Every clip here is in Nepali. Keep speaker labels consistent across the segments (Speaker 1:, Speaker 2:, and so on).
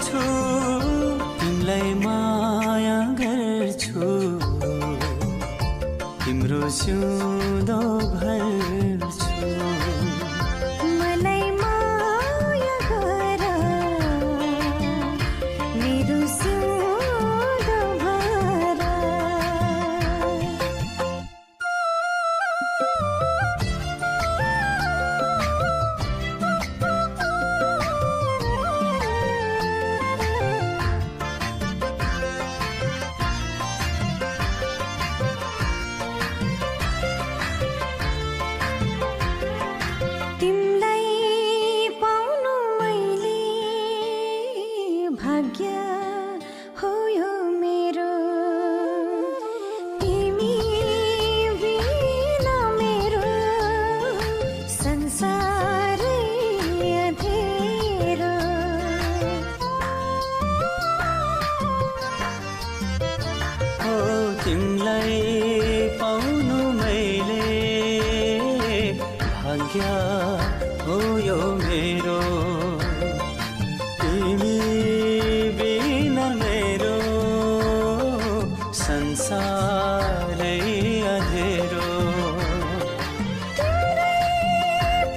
Speaker 1: गर्छु तिमीलाई माया गर्छु तिम्रो सिउँदो भर्छु
Speaker 2: मलाई माया गर मेरो सिउँदो भर तिमलाई पाउनु मैले भाग्य हो यो मेरो तिमी बिना मेरो संसारै अँधेरो
Speaker 1: हो तिमीलाई पाउनु मैले भाग्य हो यो मेरो तिमी बिना मेरो संसारै अँधेरो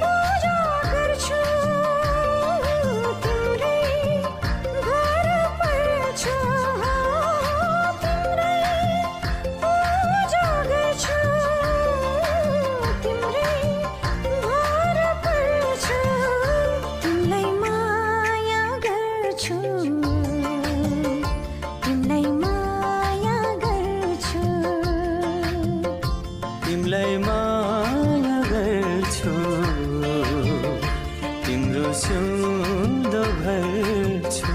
Speaker 2: पूजा गर्छु तिम्रै घर पर्छु तिम्रै पूजा गर्छु तिम्रै घर पर्छु तिमीलाई माया गर्छु तिमीलाई माया गर्छु
Speaker 1: तिमीलाई माया गर्छु तिम्रो सिउँदो भर्छु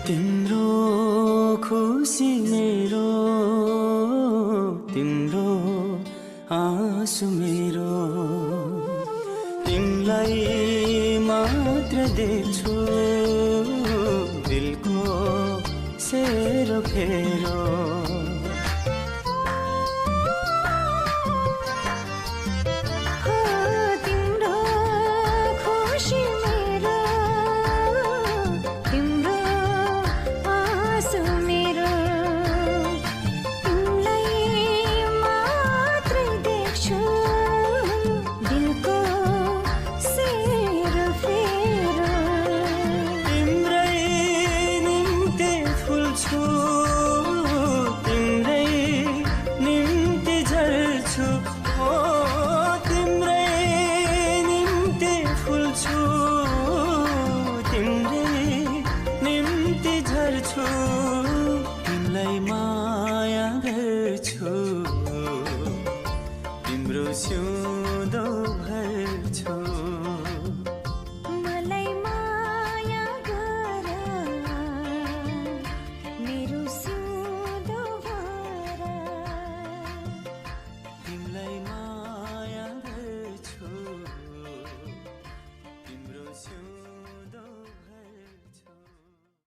Speaker 1: तिम्रो खुसी मेरो तिम्रो आँसु मेरो तिमीलाई मात्र देख्छु दिलको सेरो फेरो
Speaker 2: हो तिम्रो खुसी मेरो तिम्रो आँसु मेरो तिमीलाई मात्रै देख्छु दिलको सेरो फेरो
Speaker 1: तिम्रै निम्ति फुल्छु तिम्रै निम्ति झर्छु ओ तिम्रै निम्ति फुल्छु तिम्रै निम्ति झर्छु तिमीलाई